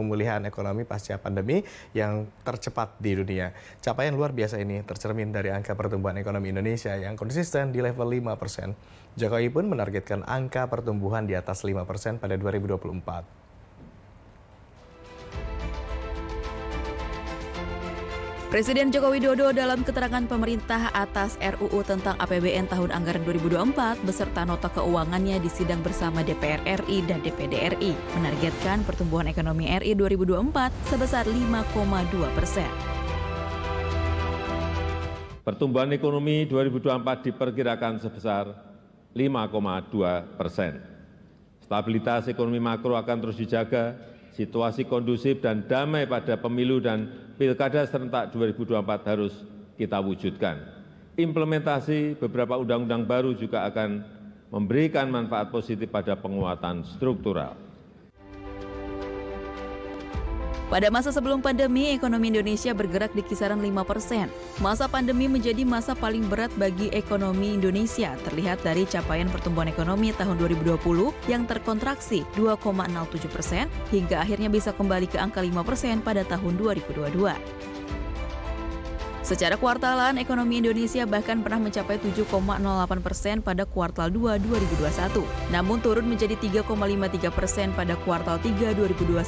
pemulihan ekonomi pasca pandemi yang tercepat di dunia. Capaian luar biasa ini tercermin dari angka pertumbuhan ekonomi Indonesia yang konsisten di level 5%. Jokowi pun menargetkan angka pertumbuhan di atas 5% pada 2024. Presiden Joko Widodo dalam keterangan pemerintah atas RUU tentang APBN tahun anggaran 2024 beserta nota keuangannya di sidang bersama DPR RI dan DPD RI menargetkan pertumbuhan ekonomi RI 2024 sebesar 5,2%. Pertumbuhan ekonomi 2024 diperkirakan sebesar 5,2%. Stabilitas ekonomi makro akan terus dijaga, situasi kondusif dan damai pada pemilu dan Pilkada serentak 2024 harus kita wujudkan. Implementasi beberapa undang-undang baru juga akan memberikan manfaat positif pada penguatan struktural. Pada masa sebelum pandemi, ekonomi Indonesia bergerak di kisaran 5%. Masa pandemi menjadi masa paling berat bagi ekonomi Indonesia, terlihat dari capaian pertumbuhan ekonomi tahun 2020 yang terkontraksi 2,07% hingga akhirnya bisa kembali ke angka 5% pada tahun 2022. Secara kuartalan, ekonomi Indonesia bahkan pernah mencapai 7,08% pada kuartal 2 2021, namun turun menjadi 3,53% pada kuartal 3 2021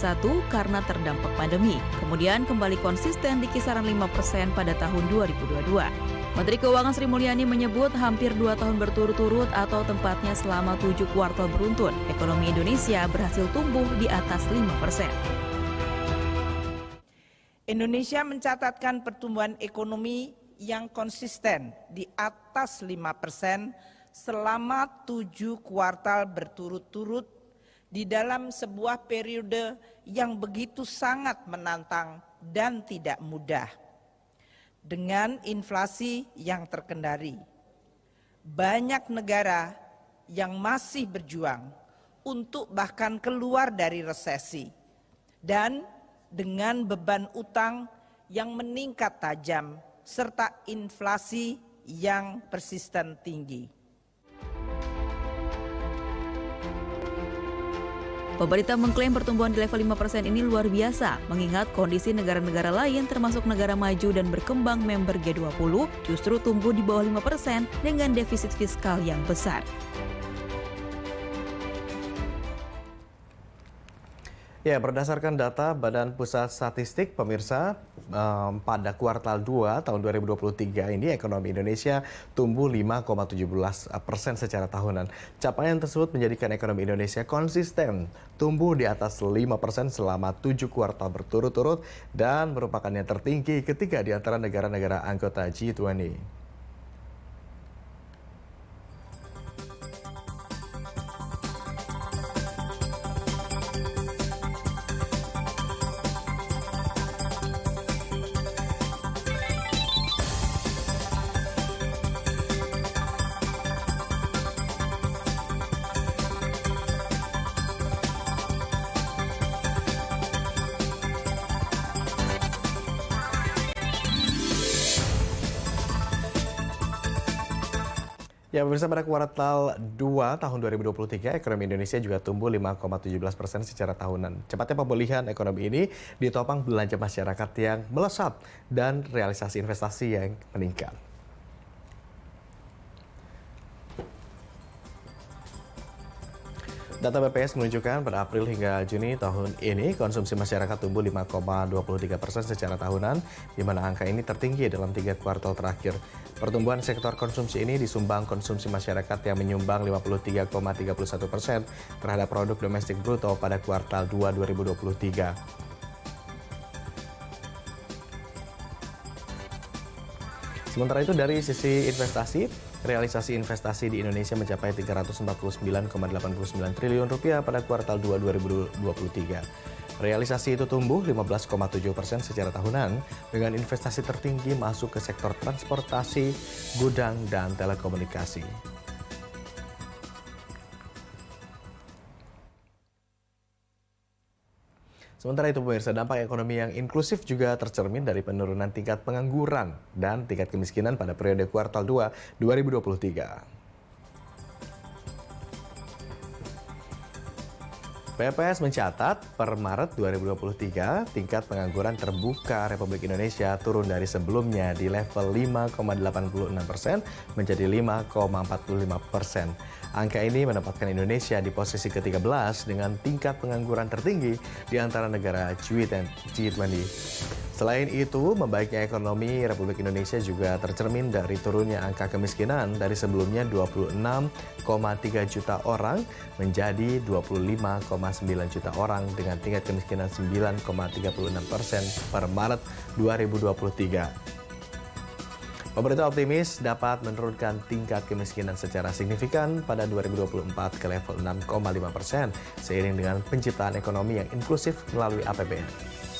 karena terdampak pandemi. Kemudian kembali konsisten di kisaran 5% pada tahun 2022. Menteri Keuangan Sri Mulyani menyebut hampir 2 tahun berturut-turut atau tempatnya selama 7 kuartal beruntun, ekonomi Indonesia berhasil tumbuh di atas 5%. Indonesia mencatatkan pertumbuhan ekonomi yang konsisten di atas 5% selama 7 kuartal berturut-turut di dalam sebuah periode yang begitu sangat menantang dan tidak mudah. Dengan inflasi yang terkendali, banyak negara yang masih berjuang untuk bahkan keluar dari resesi dan dengan beban utang yang meningkat tajam serta inflasi yang persisten tinggi. Pemerintah mengklaim pertumbuhan di level 5% ini luar biasa, mengingat kondisi negara-negara lain termasuk negara maju dan berkembang member G20 justru tumbuh di bawah 5% dengan defisit fiskal yang besar. Ya, berdasarkan data Badan Pusat Statistik, pemirsa, pada kuartal 2 tahun 2023 ini ekonomi Indonesia tumbuh 5,17% secara tahunan. Capaian tersebut menjadikan ekonomi Indonesia konsisten tumbuh di atas 5% selama 7 kuartal berturut-turut dan merupakan yang tertinggi ketiga di antara negara-negara anggota G20. Ya, pemirsa, pada kuartal 2 tahun 2023, ekonomi Indonesia juga tumbuh 5,17% secara tahunan. Cepatnya pemulihan ekonomi ini ditopang belanja masyarakat yang melesat dan realisasi investasi yang meningkat. Data BPS menunjukkan pada April hingga Juni tahun ini konsumsi masyarakat tumbuh 5,23% secara tahunan, di mana angka ini tertinggi dalam 3 kuartal terakhir. Pertumbuhan sektor konsumsi ini disumbang konsumsi masyarakat yang menyumbang 53,31% terhadap produk domestik bruto pada kuartal 2 2023. Sementara itu dari sisi investasi, realisasi investasi di Indonesia mencapai 349,89 triliun rupiah pada kuartal 2 2023. Realisasi itu tumbuh 15,7% secara tahunan dengan investasi tertinggi masuk ke sektor transportasi, gudang, dan telekomunikasi. Sementara itu pemirsa, dampak ekonomi yang inklusif juga tercermin dari penurunan tingkat pengangguran dan tingkat kemiskinan pada periode kuartal 2 2023. BPS mencatat per Maret 2023 tingkat pengangguran terbuka Republik Indonesia turun dari sebelumnya di level 5,86% menjadi 5,45%. Angka ini menempatkan Indonesia di posisi ke-13 dengan tingkat pengangguran tertinggi di antara negara G20. Selain itu, membaiknya ekonomi Republik Indonesia juga tercermin dari turunnya angka kemiskinan dari sebelumnya 26,3 juta orang menjadi 25,9 juta orang dengan tingkat kemiskinan 9,36% per Maret 2023. Pemerintah optimis dapat menurunkan tingkat kemiskinan secara signifikan pada 2024 ke level 6,5% seiring dengan penciptaan ekonomi yang inklusif melalui APBN.